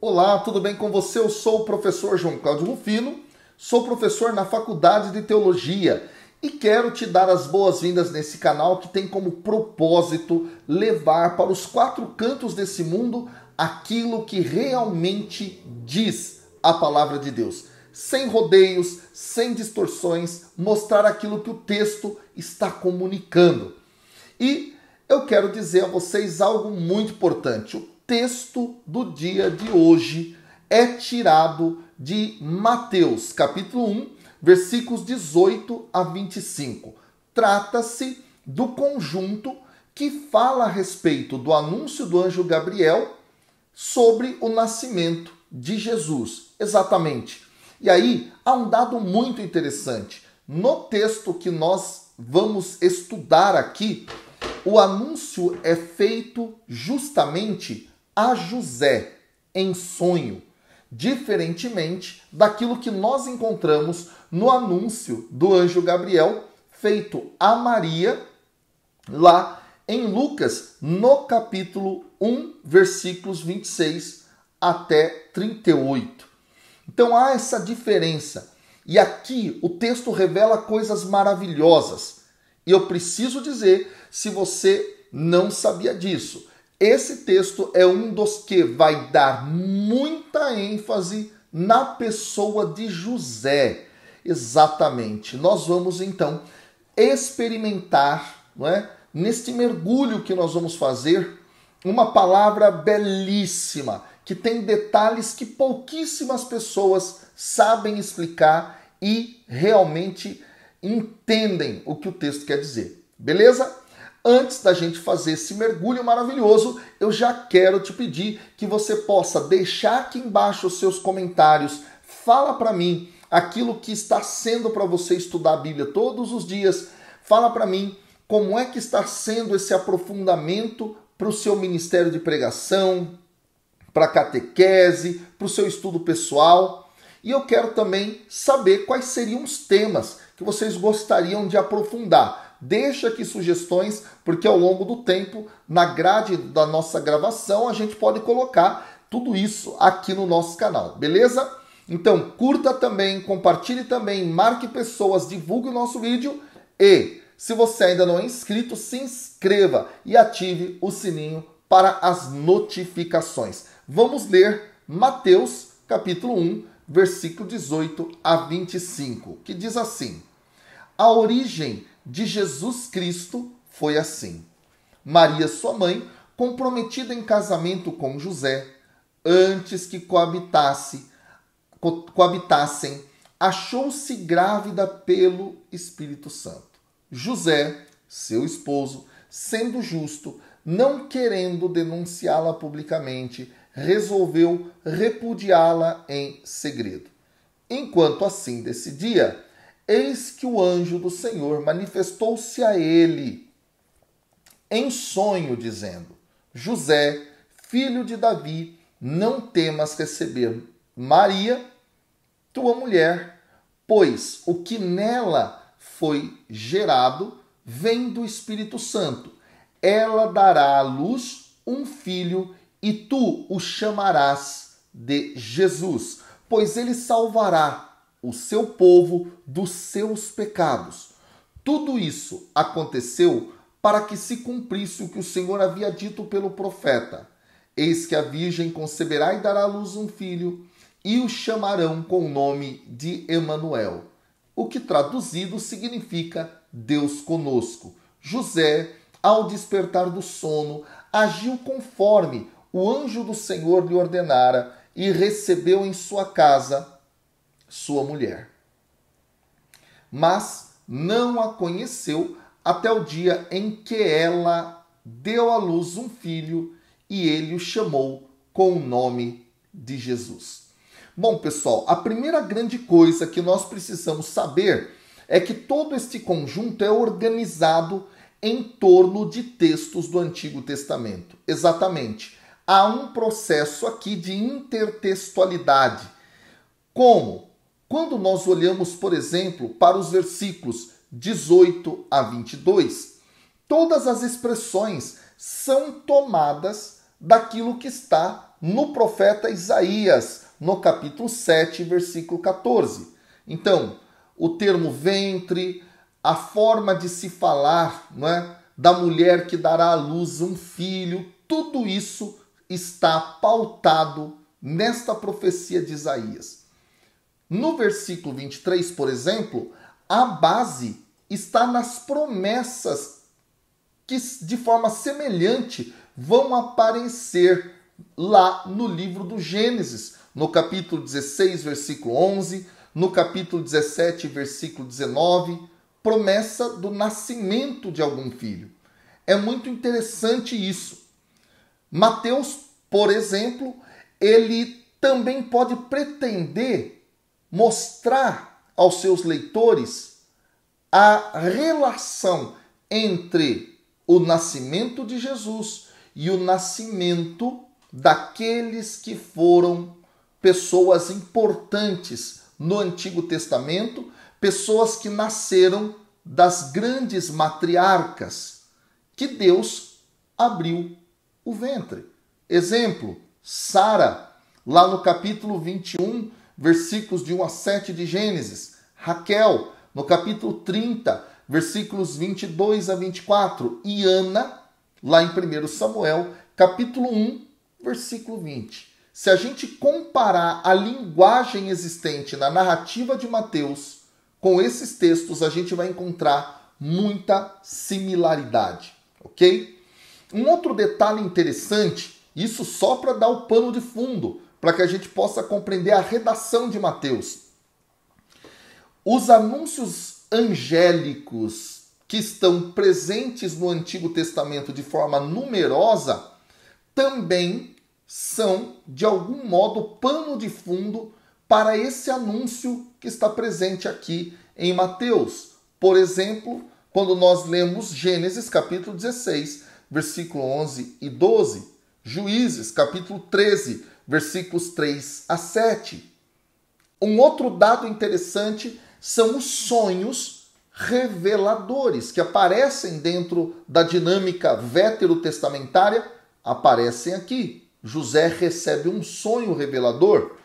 Olá, tudo bem com você? Eu sou o professor João Cláudio Rufino, sou professor na Faculdade de Teologia e quero te dar as boas-vindas nesse canal que tem como propósito levar para os quatro cantos desse mundo aquilo que realmente diz a palavra de Deus. Sem rodeios, sem distorções, mostrar aquilo que o texto está comunicando. E eu quero dizer a vocês algo muito importante. O texto do dia de hoje é tirado de Mateus, capítulo 1, versículos 18 a 25. Trata-se do conjunto que fala a respeito do anúncio do anjo Gabriel sobre o nascimento de Jesus. Exatamente. E aí há um dado muito interessante. No texto que nós vamos estudar aqui, o anúncio é feito justamente a José em sonho, diferentemente daquilo que nós encontramos no anúncio do anjo Gabriel feito a Maria lá em Lucas, no capítulo 1, versículos 26 até 38. Então há essa diferença. E aqui o texto revela coisas maravilhosas. E eu preciso dizer, se você não sabia disso, esse texto é um dos que vai dar muita ênfase na pessoa de José. Exatamente. Nós vamos então experimentar, não é, neste mergulho que nós vamos fazer, uma palavra belíssima, que tem detalhes que pouquíssimas pessoas sabem explicar e realmente entendem o que o texto quer dizer. Beleza? Antes da gente fazer esse mergulho maravilhoso, eu já quero te pedir que você possa deixar aqui embaixo os seus comentários. Fala para mim aquilo que está sendo para você estudar a Bíblia todos os dias. Fala para mim como é que está sendo esse aprofundamento para o seu ministério de pregação, para a catequese, para o seu estudo pessoal. E eu quero também saber quais seriam os temas que vocês gostariam de aprofundar. Deixa aqui sugestões, porque ao longo do tempo, na grade da nossa gravação, a gente pode colocar tudo isso aqui no nosso canal, beleza? Então, curta também, compartilhe também, marque pessoas, divulgue o nosso vídeo e, se você ainda não é inscrito, se inscreva e ative o sininho para as notificações. Vamos ler Mateus, capítulo 1, versículo 18 a 25, que diz assim: a origem de Jesus Cristo foi assim. Maria, sua mãe, comprometida em casamento com José, antes que coabitassem, achou-se grávida pelo Espírito Santo. José, seu esposo, sendo justo, não querendo denunciá-la publicamente, resolveu repudiá-la em segredo. Enquanto assim decidia, eis que o anjo do Senhor manifestou-se a ele em sonho, dizendo: José, filho de Davi, não temas receber Maria, tua mulher, pois o que nela foi gerado vem do Espírito Santo. Ela dará à luz um filho e tu o chamarás de Jesus, pois ele salvará o seu povo dos seus pecados. Tudo isso aconteceu para que se cumprisse o que o Senhor havia dito pelo profeta: eis que a virgem conceberá e dará à luz um filho, e o chamarão com o nome de Emanuel, o que traduzido significa Deus conosco. José, ao despertar do sono, agiu conforme o anjo do Senhor lhe ordenara e recebeu em sua casa sua mulher. Mas não a conheceu até o dia em que ela deu à luz um filho e ele o chamou com o nome de Jesus. Bom, pessoal, a primeira grande coisa que nós precisamos saber é que todo este conjunto é organizado em torno de textos do Antigo Testamento. Exatamente. Há um processo aqui de intertextualidade. Como? Quando nós olhamos, por exemplo, para os versículos 18 a 22, todas as expressões são tomadas daquilo que está no profeta Isaías, no capítulo 7, versículo 14. Então, o termo ventre, a forma de se falar, não é, da mulher que dará à luz um filho, tudo isso está pautado nesta profecia de Isaías. No versículo 23, por exemplo, a base está nas promessas que de forma semelhante vão aparecer lá no livro do Gênesis, no capítulo 16, versículo 11, no capítulo 17, versículo 19, promessa do nascimento de algum filho. É muito interessante isso. Mateus, por exemplo, ele também pode pretender mostrar aos seus leitores a relação entre o nascimento de Jesus e o nascimento daqueles que foram pessoas importantes no Antigo Testamento, pessoas que nasceram das grandes matriarcas, que Deus abriu o ventre. Exemplo, Sara, lá no capítulo 21, versículos de 1 a 7 de Gênesis. Raquel, no capítulo 30, versículos 22 a 24. E Ana, lá em 1 Samuel, capítulo 1, versículo 20. Se a gente comparar a linguagem existente na narrativa de Mateus com esses textos, a gente vai encontrar muita similaridade, ok? Um outro detalhe interessante, isso só para dar o pano de fundo, para que a gente possa compreender a redação de Mateus. Os anúncios angélicos que estão presentes no Antigo Testamento de forma numerosa também são, de algum modo, pano de fundo para esse anúncio que está presente aqui em Mateus. Por exemplo, quando nós lemos Gênesis capítulo 16, versículo 11 e 12, Juízes capítulo 13, versículos 3 a 7. Um outro dado interessante são os sonhos reveladores, que aparecem dentro da dinâmica veterotestamentária, aparecem aqui. José recebe um sonho revelador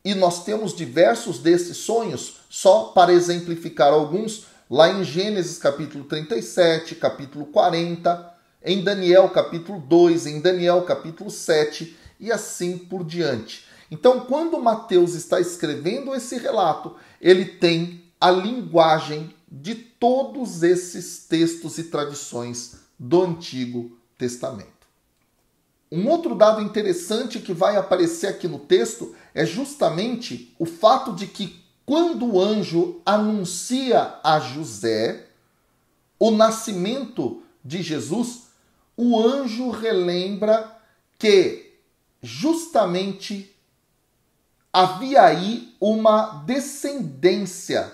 e nós temos diversos desses sonhos, só para exemplificar alguns, lá em Gênesis capítulo 37, capítulo 40, em Daniel capítulo 2, em Daniel capítulo 7 e assim por diante. Então, quando Mateus está escrevendo esse relato, ele tem a linguagem de todos esses textos e tradições do Antigo Testamento. Um outro dado interessante que vai aparecer aqui no texto é justamente o fato de que quando o anjo anuncia a José o nascimento de Jesus, o anjo relembra que justamente havia aí uma descendência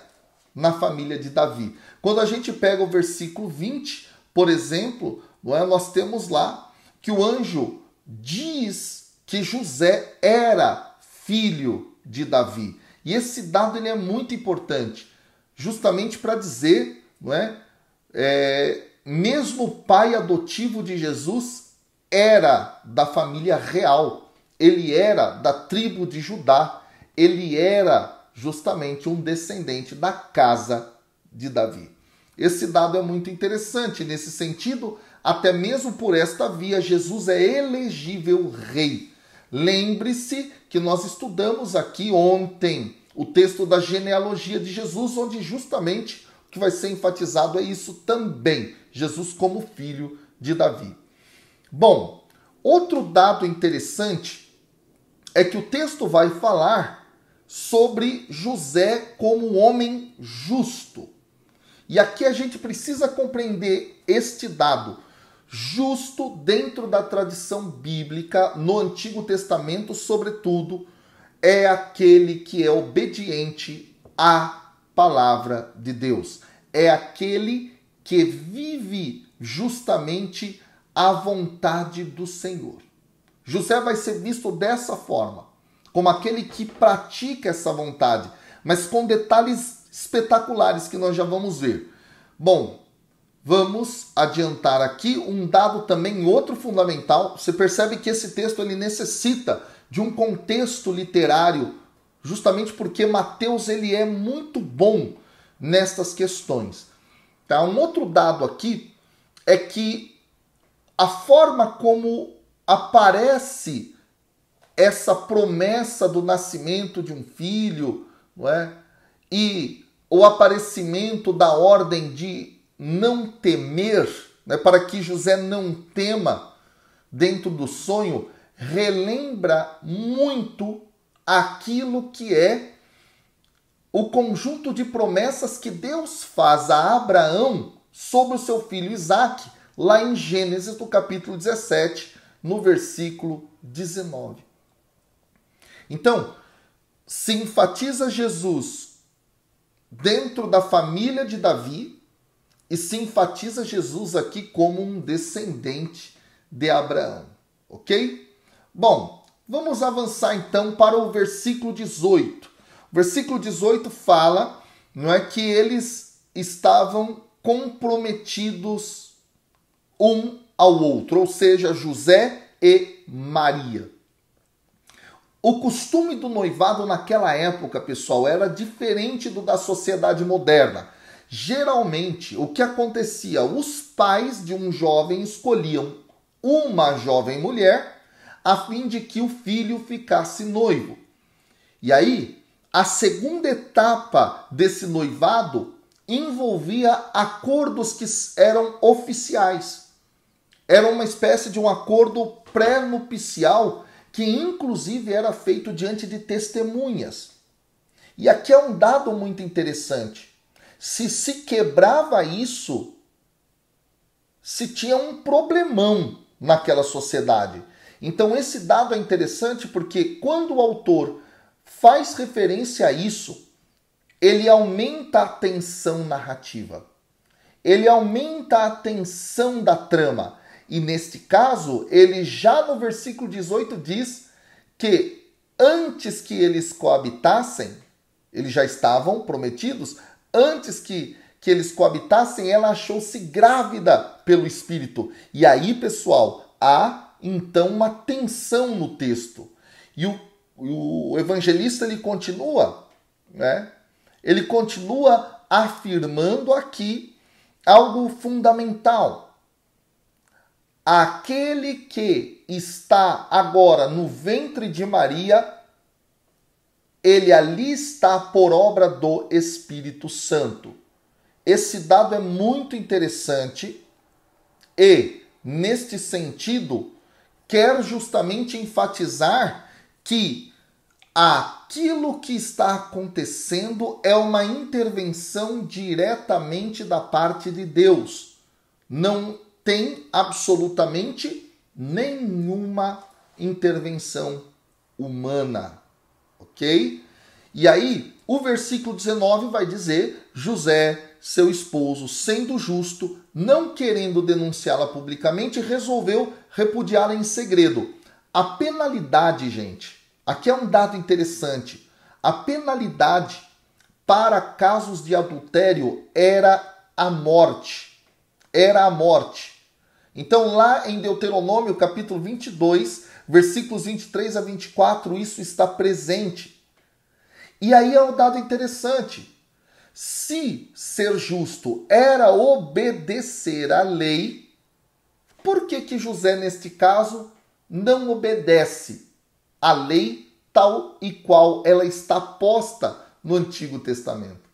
na família de Davi. Quando a gente pega o versículo 20, por exemplo, nós temos lá que o anjo diz que José era filho de Davi. E esse dado ele é muito importante, justamente para dizer, mesmo o pai adotivo de Jesus era da família real, ele era da tribo de Judá, ele era justamente um descendente da casa de Davi. Esse dado é muito interessante nesse sentido. Até mesmo por esta via, Jesus é elegível rei. Lembre-se que nós estudamos aqui ontem o texto da genealogia de Jesus, onde justamente o que vai ser enfatizado é isso também. Jesus como filho de Davi. Bom, outro dado interessante é que o texto vai falar sobre José como um homem justo. E aqui a gente precisa compreender este dado. Justo dentro da tradição bíblica, no Antigo Testamento, sobretudo, é aquele que é obediente à palavra de Deus. É aquele que vive justamente a vontade do Senhor. José vai ser visto dessa forma, como aquele que pratica essa vontade, mas com detalhes espetaculares que nós já vamos ver. Bom, vamos adiantar aqui um dado também, outro fundamental. Você percebe que esse texto ele necessita de um contexto literário, justamente porque Mateus ele é muito bom nestas questões. Tá? Um outro dado aqui é que a forma como aparece essa promessa do nascimento de um filho, não é? E o aparecimento da ordem de não temer, né, para que José não tema dentro do sonho, relembra muito aquilo que é o conjunto de promessas que Deus faz a Abraão sobre o seu filho Isaque, lá em Gênesis, no capítulo 17, no versículo 19. Então, se enfatiza Jesus dentro da família de Davi e se enfatiza Jesus aqui como um descendente de Abraão, ok? Bom, vamos avançar então para o versículo 18. O versículo 18 fala, não é, que eles estavam comprometidos um ao outro, ou seja, José e Maria. O costume do noivado naquela época, pessoal, era diferente do da sociedade moderna. Geralmente, o que acontecia? Os pais de um jovem escolhiam uma jovem mulher a fim de que o filho ficasse noivo. E aí, a segunda etapa desse noivado envolvia acordos que eram oficiais. Era uma espécie de um acordo pré-nupcial que inclusive era feito diante de testemunhas. E aqui é um dado muito interessante. Se quebrava isso, se tinha um problemão naquela sociedade. Então esse dado é interessante porque quando o autor faz referência a isso, ele aumenta a tensão narrativa. Ele aumenta a tensão da trama. E neste caso, ele já no versículo 18 diz que antes que eles coabitassem, eles já estavam prometidos, antes que eles coabitassem, ela achou-se grávida pelo Espírito. E aí, pessoal, há então uma tensão no texto. E o evangelista ele continua, né? Ele continua afirmando aqui algo fundamental. Aquele que está agora no ventre de Maria, ele ali está por obra do Espírito Santo. Esse dado é muito interessante e, neste sentido, quer justamente enfatizar que aquilo que está acontecendo é uma intervenção diretamente da parte de Deus. Não tem absolutamente nenhuma intervenção humana, ok? E aí, o versículo 19 vai dizer: José, seu esposo, sendo justo, não querendo denunciá-la publicamente, resolveu repudiá-la em segredo. A penalidade, gente, aqui é um dado interessante. A penalidade para casos de adultério era a morte. Era a morte. Então, lá em Deuteronômio, capítulo 22, versículos 23 a 24, isso está presente. E aí é um dado interessante. Se ser justo era obedecer à lei, por que José, neste caso, não obedece à lei tal e qual ela está posta no Antigo Testamento?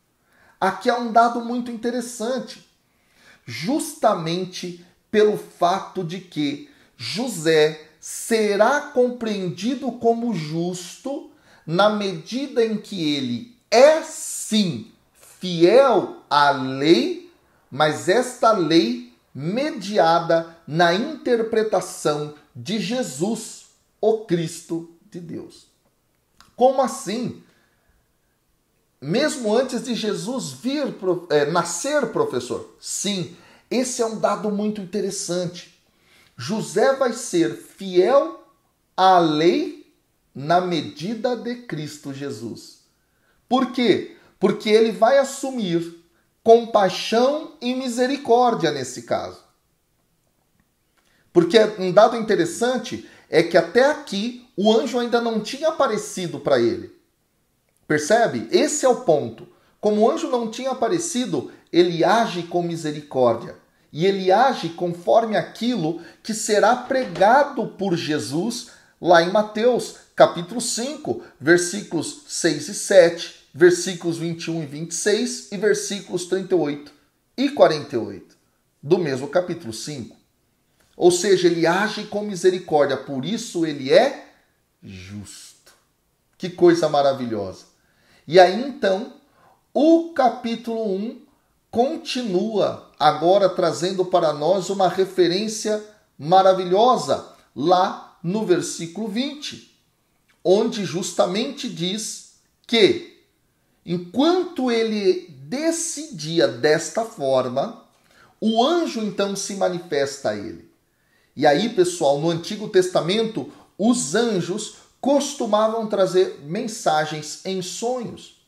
Aqui é um dado muito interessante. Justamente pelo fato de que José será compreendido como justo na medida em que ele é, sim, fiel à lei, mas esta lei mediada na interpretação de Jesus, o Cristo de Deus. Como assim? Mesmo antes de Jesus nascer, professor? Sim, esse é um dado muito interessante. José vai ser fiel à lei na medida de Cristo Jesus. Por quê? Porque ele vai assumir compaixão e misericórdia nesse caso. Porque um dado interessante é que até aqui o anjo ainda não tinha aparecido para ele. Percebe? Esse é o ponto. Como o anjo não tinha aparecido, ele age com misericórdia. E ele age conforme aquilo que será pregado por Jesus lá em Mateus, capítulo 5, versículos 6 e 7, versículos 21 e 26 e versículos 38 e 48, do mesmo capítulo 5. Ou seja, ele age com misericórdia, por isso ele é justo. Que coisa maravilhosa. E aí então, o capítulo 1 continua agora trazendo para nós uma referência maravilhosa lá no versículo 20, onde justamente diz que enquanto ele decidia desta forma, o anjo então se manifesta a ele. E aí, pessoal, no Antigo Testamento, os anjos costumavam trazer mensagens em sonhos.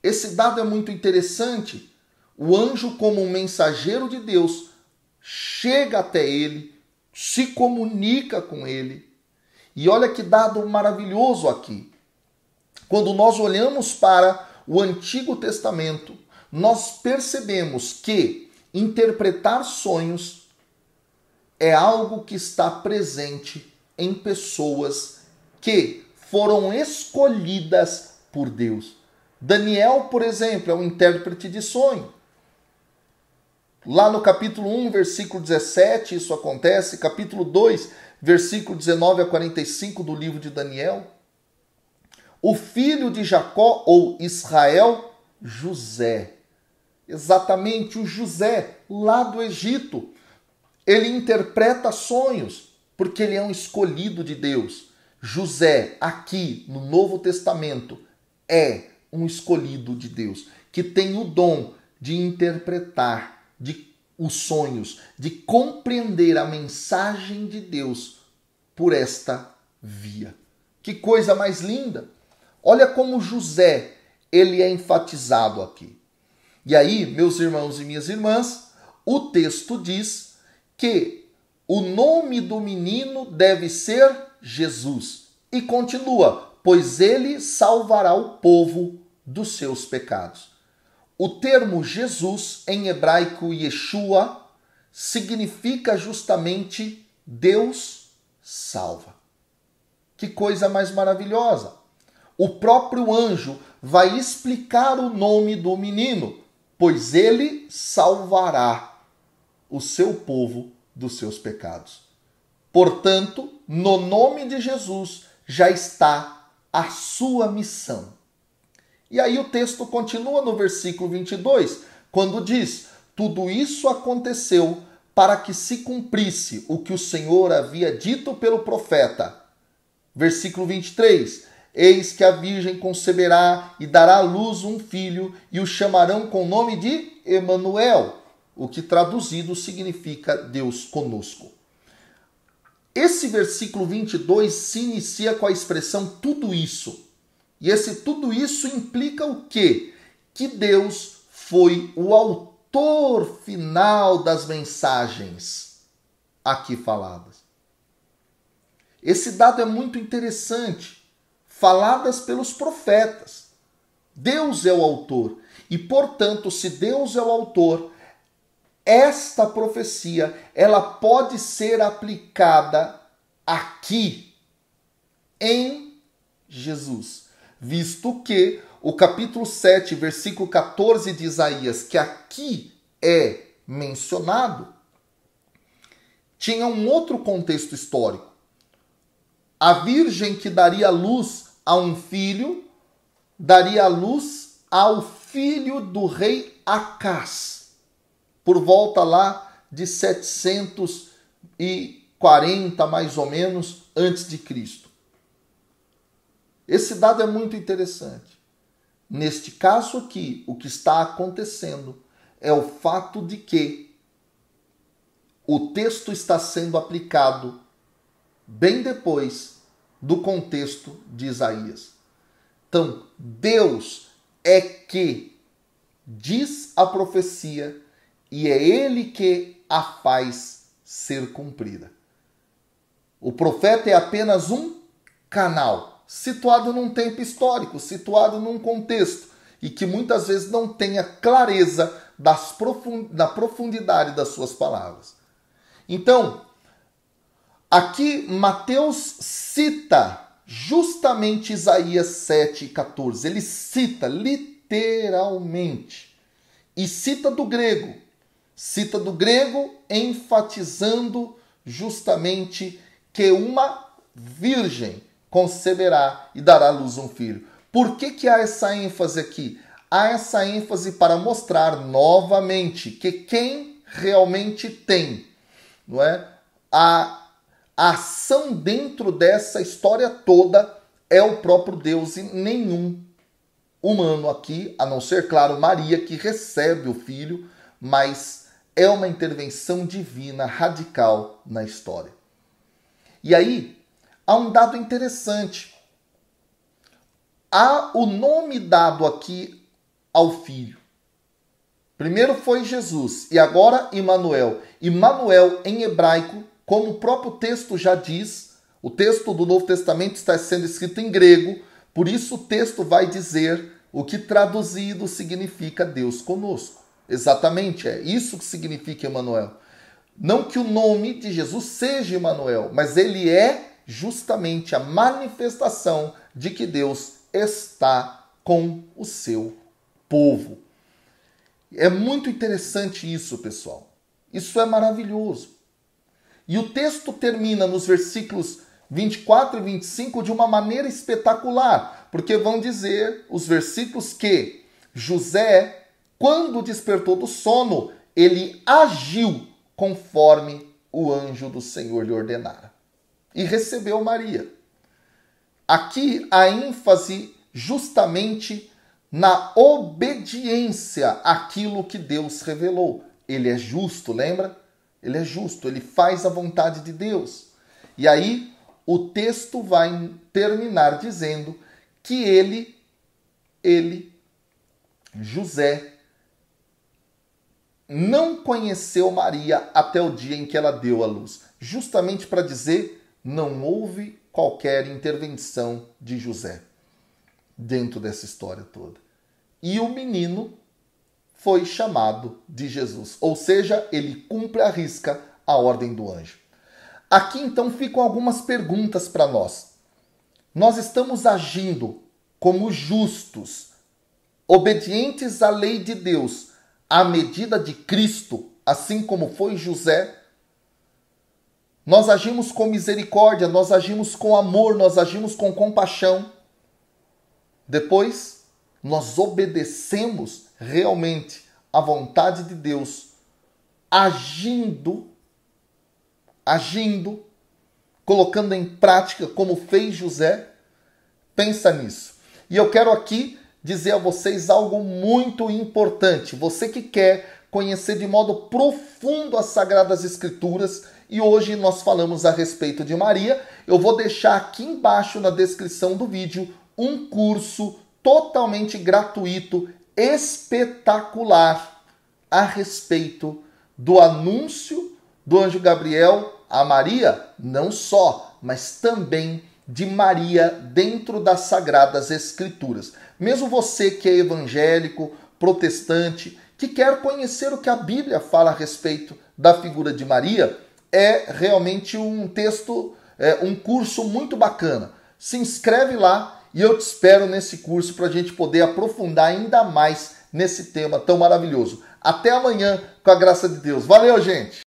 Esse dado é muito interessante. O anjo, como um mensageiro de Deus, chega até ele, se comunica com ele. E olha que dado maravilhoso aqui. Quando nós olhamos para o Antigo Testamento, nós percebemos que interpretar sonhos é algo que está presente em pessoas que foram escolhidas por Deus. Daniel, por exemplo, é um intérprete de sonho. Lá no capítulo 1, versículo 17, isso acontece. Capítulo 2, versículo 19 a 45 do livro de Daniel. O filho de Jacó, ou Israel, José. Exatamente, o José, lá do Egito. Ele interpreta sonhos, porque ele é um escolhido de Deus. José, aqui no Novo Testamento, é um escolhido de Deus, que tem o dom de interpretar os sonhos, de compreender a mensagem de Deus por esta via. Que coisa mais linda! Olha como José, ele é enfatizado aqui. E aí, meus irmãos e minhas irmãs, o texto diz que o nome do menino deve ser Jesus. E continua, pois ele salvará o povo dos seus pecados. O termo Jesus, em hebraico Yeshua, significa justamente Deus salva. Que coisa mais maravilhosa! O próprio anjo vai explicar o nome do menino, pois ele salvará o seu povo dos seus pecados. Portanto, no nome de Jesus já está a sua missão. E aí o texto continua no versículo 22, quando diz: tudo isso aconteceu para que se cumprisse o que o Senhor havia dito pelo profeta. Versículo 23, eis que a virgem conceberá e dará à luz um filho e o chamarão com o nome de Emanuel, o que traduzido significa Deus conosco. Esse versículo 22 se inicia com a expressão tudo isso. E esse tudo isso implica o quê? Que Deus foi o autor final das mensagens aqui faladas. Esse dado é muito interessante. Faladas pelos profetas. Deus é o autor. E, portanto, se Deus é o autor, esta profecia, ela pode ser aplicada aqui em Jesus, visto que o capítulo 7, versículo 14 de Isaías, que aqui é mencionado, tinha um outro contexto histórico. A virgem que daria luz a um filho, daria luz ao filho do rei Acás, por volta lá de 740, mais ou menos, antes de Cristo. Esse dado é muito interessante. Neste caso aqui, o que está acontecendo é o fato de que o texto está sendo aplicado bem depois do contexto de Isaías. Então, Deus é que diz a profecia e é ele que a faz ser cumprida. O profeta é apenas um canal, situado num tempo histórico, situado num contexto, e que muitas vezes não tem a clareza da profundidade das suas palavras. Então, aqui Mateus cita justamente Isaías 7,14. Ele cita literalmente. E cita do grego. Cita do grego enfatizando justamente que uma virgem conceberá e dará à luz um filho. Por que há essa ênfase aqui? Há essa ênfase para mostrar novamente que quem realmente tem, não é, a ação dentro dessa história toda é o próprio Deus e nenhum humano aqui, a não ser, claro, Maria, que recebe o filho, mas é uma intervenção divina radical na história. E aí, há um dado interessante. Há o nome dado aqui ao filho. Primeiro foi Jesus e agora Emanuel. Emanuel em hebraico, como o próprio texto já diz, o texto do Novo Testamento está sendo escrito em grego, por isso o texto vai dizer o que traduzido significa Deus conosco. Exatamente, é isso que significa Emanuel. Não que o nome de Jesus seja Emanuel, mas ele é justamente a manifestação de que Deus está com o seu povo. É muito interessante isso, pessoal. Isso é maravilhoso. E o texto termina nos versículos 24 e 25 de uma maneira espetacular, porque vão dizer os versículos que José, quando despertou do sono, ele agiu conforme o anjo do Senhor lhe ordenara e recebeu Maria. Aqui a ênfase justamente na obediência àquilo que Deus revelou. Ele é justo, lembra? Ele é justo, ele faz a vontade de Deus. E aí o texto vai terminar dizendo que José, não conheceu Maria até o dia em que ela deu à luz. Justamente para dizer, não houve qualquer intervenção de José dentro dessa história toda. E o menino foi chamado de Jesus. Ou seja, ele cumpre à risca a ordem do anjo. Aqui então ficam algumas perguntas para nós. Nós estamos agindo como justos, obedientes à lei de Deus, à medida de Cristo, assim como foi José? Nós agimos com misericórdia, nós agimos com amor, nós agimos com compaixão. Depois, nós obedecemos realmente à vontade de Deus, agindo, colocando em prática como fez José. Pensa nisso. E eu quero aqui dizer a vocês algo muito importante. Você que quer conhecer de modo profundo as Sagradas Escrituras, e hoje nós falamos a respeito de Maria, eu vou deixar aqui embaixo na descrição do vídeo um curso totalmente gratuito, espetacular, a respeito do anúncio do anjo Gabriel a Maria, não só, mas também de Maria dentro das Sagradas Escrituras. Mesmo você que é evangélico, protestante, que quer conhecer o que a Bíblia fala a respeito da figura de Maria, é realmente um texto, um curso muito bacana. Se inscreve lá e eu te espero nesse curso para a gente poder aprofundar ainda mais nesse tema tão maravilhoso. Até amanhã, com a graça de Deus. Valeu, gente!